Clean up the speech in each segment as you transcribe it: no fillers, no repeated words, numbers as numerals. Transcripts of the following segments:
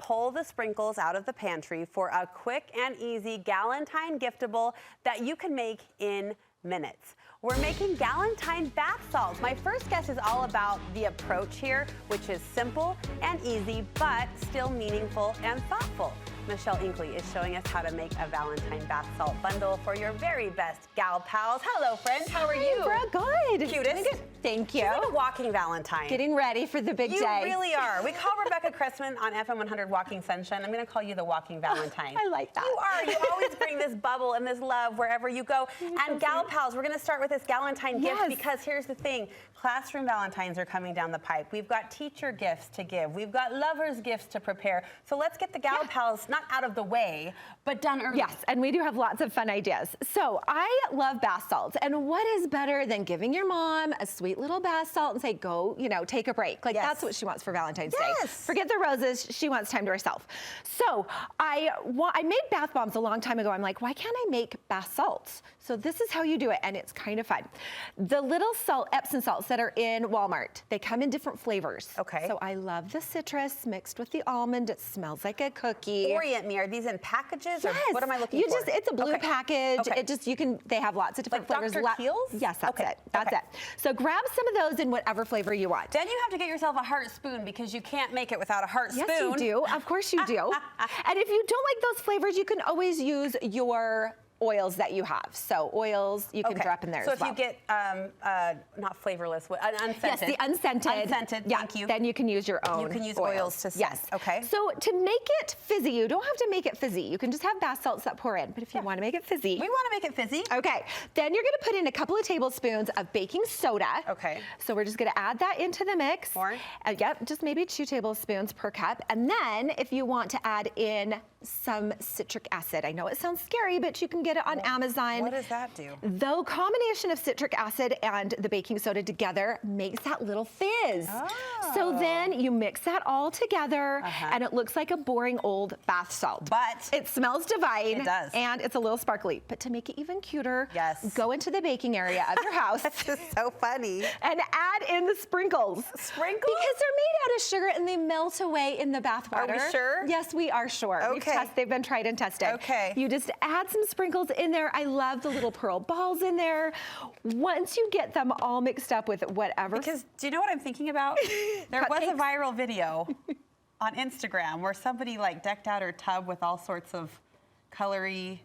pull the sprinkles out of the pantry for a quick and easy Galentine giftable that you can make in minutes. We're making Galentine bath salts. My first guess is all about the approach here, which is simple and easy, but still meaningful and thoughtful. Michelle Inkley is showing us how to make a Valentine bath salt bundle for your very best gal pals. Hello, friends. How are you? We're good. Cutest. Thank you. She's like a walking Valentine. Getting ready for the big day. You really are. We call Rebecca Cressman on FM 100 Walking Sunshine. I'm going to call you the walking Valentine. I like that. You are. You always bring this bubble and this love wherever you go. And gal pals, we're going to start with this Galentine gift because here's the thing. Classroom Valentines are coming down the pipe. We've got teacher gifts to give. We've got lovers gifts to prepare. So let's get the gal pals not out of the way, but done early. Yes, and we do have lots of fun ideas. So I love bath salts, and what is better than giving your mom a sweet little bath salt and say, go, you know, take a break. Like that's what she wants for Valentine's Day. Forget the roses, she wants time to herself. So I made bath bombs a long time ago. I'm like, why can't I make bath salts? So this is how you do it, and it's kind of fun. The little Epsom salts that are in Walmart, they come in different flavors. Okay. So I love the citrus mixed with the almond. It smells like a cookie. Orient me. Are these in packages? Or what am I looking for? It's a blue package. It just, they have lots of different flavors. Dr. Teal's? Yes, that's it. That's it. So grab some of those in whatever flavor you want. Then you have to get yourself a heart spoon because you can't make it without a heart spoon. Yes, you do. Of course you do. And if you don't like those flavors, you can always use your oils that you have. So oils you can drop in there as well. So if you get not flavorless, unscented. Yes, the unscented. Unscented, thank you. Then you can use your own. You can use oils to scent. Yes. Okay. So to make it fizzy, you don't have to make it fizzy. You can just have bath salts that pour in. But if you want to make it fizzy. We want to make it fizzy. Okay. Then you're going to put in a couple of tablespoons of baking soda. Okay. So we're just going to add that into the mix. More? Yep, just maybe 2 tablespoons per cup. And then if you want to add in some citric acid. I know it sounds scary, but you can get it on Amazon. What does that do? The combination of citric acid and the baking soda together makes that little fizz. Oh. So then you mix that all together and it looks like a boring old bath salt. But it smells divine. It does. And it's a little sparkly. But to make it even cuter, go into the baking area of your house. This is so funny. And add in the sprinkles. Sprinkles? Because they're made out of sugar and they melt away in the bath water. Are we sure? Yes, we are sure. Okay. They've been tried and tested. Okay. You just add some sprinkles in there. I love the little pearl balls in there. Once you get them all mixed up with whatever. Because do you know what I'm thinking about? There was a viral video on Instagram where somebody like decked out her tub with all sorts of colory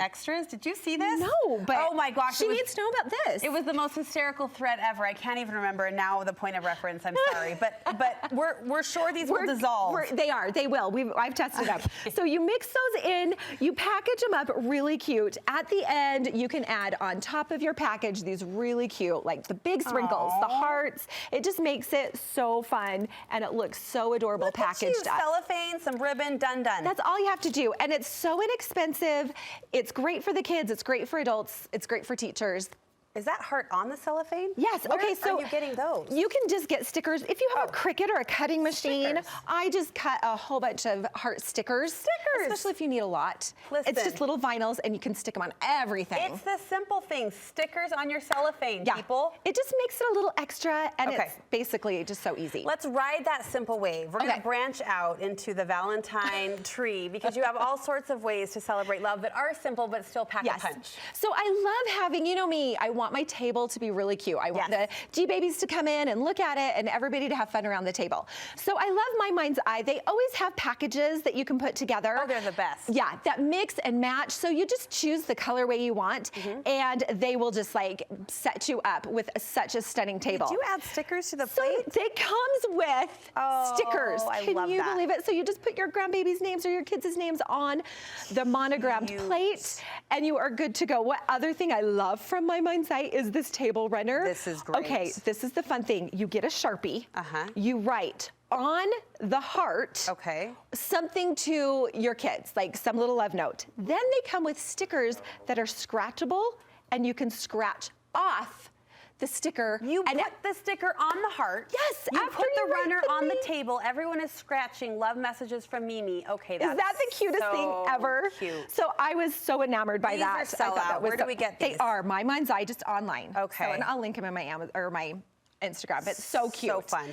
extras. Did you see this? No, but oh my gosh, she needs to know about this. It was the most hysterical thread ever. I can't even remember, and now the point of reference, I'm sorry. But we're sure these will dissolve. They will. I've tested them. So you mix those in, you package them up really cute. At the end, you can add on top of your package these really cute, like the big sprinkles, the hearts. It just makes it so fun, and it looks so adorable packaged up. Cellophane, some ribbon, done. That's all you have to do, and it's so inexpensive. It's great for the kids. It's great for adults. It's great for teachers. Is that heart on the cellophane? Yes. Where so are you getting those? You can just get stickers. If you have a Cricut or a cutting machine, I just cut a whole bunch of heart stickers. Especially if you need a lot. Listen. It's just little vinyls and you can stick them on everything. It's the simple things. Stickers on your cellophane, people. It just makes it a little extra and it's basically just so easy. Let's ride that simple wave. We're going to branch out into the Valentine tree because you have all sorts of ways to celebrate love that are simple but still pack a punch. So I love having, you know me, I want my table to be really cute. I want the G-babies to come in and look at it and everybody to have fun around the table. So I love My Mind's Eye. They always have packages that you can put together. Oh, they're the best. Yeah, that mix and match. So you just choose the colorway you want and they will just like set you up with such a stunning table. Did you add stickers to the plate? So it comes with stickers. Can you believe it? So you just put your grandbaby's names or your kids' names on the monogrammed plate and you are good to go. What other thing I love from My Mind's Eye is this table runner. This is great. Okay, this is the fun thing. You get a Sharpie. You write on the heart something to your kids, like some little love note. Then they come with stickers that are scratchable and you can scratch off the sticker. You put the sticker on the heart. Yes, you put the runner on the table. Everyone is scratching love messages from Mimi. Okay, that's Is that the cutest thing ever? Cute. So I was so enamored by that. These are sellout. Where do we get these? They are My Mind's Eye, just online. Okay. So, and I'll link them in my Instagram. It's so cute. So fun.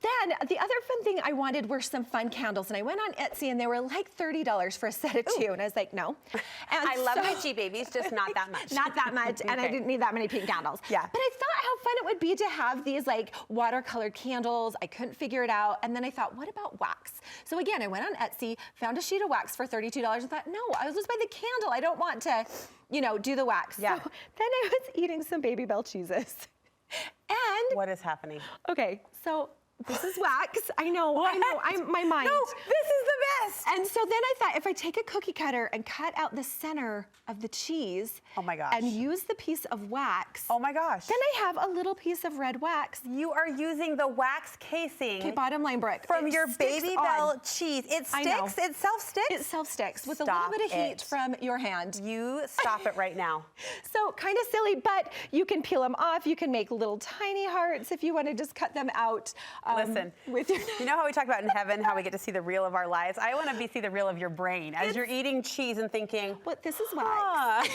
Then the other fun thing I wanted were some fun candles, and I went on Etsy and they were like $30 for a set of 2, and I was like, no. And I love my cheap babies, just not that much. Not that much, and I didn't need that many pink candles. Yeah. But I thought how fun it would be to have these like watercolored candles. I couldn't figure it out, and then I thought, what about wax? So again, I went on Etsy, found a sheet of wax for $32, and thought, no, I'll just buy the candle. I don't want to, you know, do the wax. Yeah. So then I was eating some Baby Bell cheeses. And what is happening? okay, so this is wax. I know, my mind. No, this is the best. And so then I thought, if I take a cookie cutter and cut out the center of the cheese, oh my gosh, and use the piece of wax, oh my gosh, then I have a little piece of red wax. You are using the wax casing. Okay, bottom line, Brooke. From your Baby Bell cheese. It sticks? It self-sticks? It self-sticks with a little bit of heat from your hand. You stop it right now. So kind of silly, but you can peel them off. You can make little tiny hearts if you want to just cut them out. Listen, with your you know how we talk about in heaven, how we get to see the reel of our lives? I want to see the reel of your brain as you're eating cheese and thinking, what, this is wax.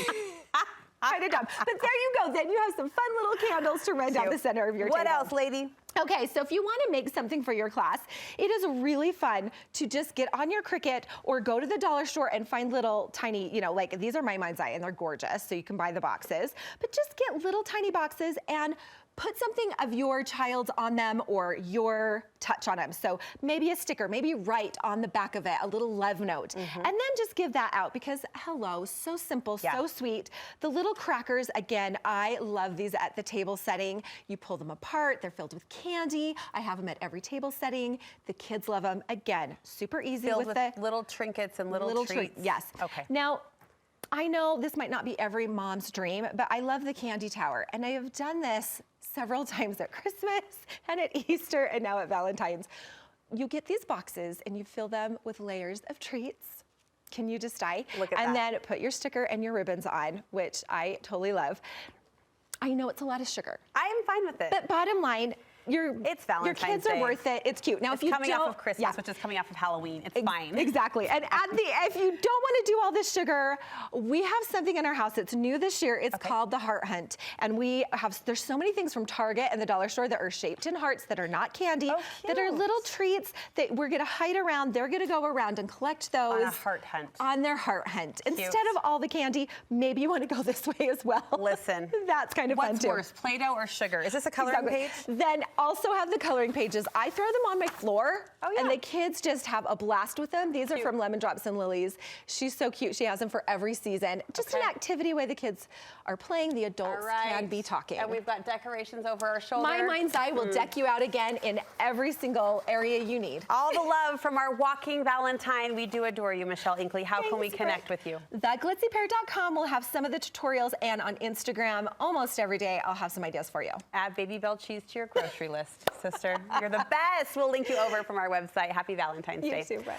Kind of dumb. But there you go. Then you have some fun little candles to run down the center of your table. What else, lady? Okay, so if you want to make something for your class, it is really fun to just get on your Cricut or go to the dollar store and find little tiny, you know, like these are my mind's eye and they're gorgeous, so you can buy the boxes. But just get little tiny boxes and put something of your child's on them or your touch on them. So maybe a sticker, maybe write on the back of it a little love note. And then just give that out because, hello, so simple, so sweet. The little crackers, again, I love these at the table setting. You pull them apart, they're filled with candy. I have them at every table setting. The kids love them. Again, super easy Filled with the the little trinkets and little treats. Yes. Okay. Now, I know this might not be every mom's dream, but I love the candy tower. And I have done this several times at Christmas and at Easter and now at Valentine's. You get these boxes and you fill them with layers of treats. Can you just die? Look at and that. then put your sticker and your ribbons on, which I totally love. I know it's a lot of sugar. I am fine with it. But bottom line, it's Valentine's your kids Day. are worth it. It's cute. Now, it's if you coming don't, off of Christmas, which is coming off of Halloween. It's fine. Exactly. And if you don't want to do all this sugar, we have something in our house that's new this year. It's called the Heart Hunt. And there's so many things from Target and the dollar store that are shaped in hearts that are not candy, that are little treats that we're going to hide around. They're going to go around and collect those. On a heart hunt. On their Heart Hunt. Cute. Instead of all the candy, maybe you want to go this way as well. Listen. That's kind of fun too. What's worse, Play-Doh or sugar? Is this a coloring page? Then also have the coloring pages. I throw them on my floor, and the kids just have a blast with them. These are from Lemon Drops and Lilies. She's so cute. She has them for every season. Just an activity where the kids are playing, the adults can be talking. And we've got decorations over our shoulder. My mind's eye will deck you out again in every single area you need. All the love from our walking Valentine. We do adore you, Michelle Inkley. How can we connect with you? TheGlitzyPear.com will have some of the tutorials, and on Instagram, almost every day, I'll have some ideas for you. Add Baby Bell cheese to your grocery list, sister. You're the best. We'll link you over from our website. Happy Valentine's Day. You too, Brett.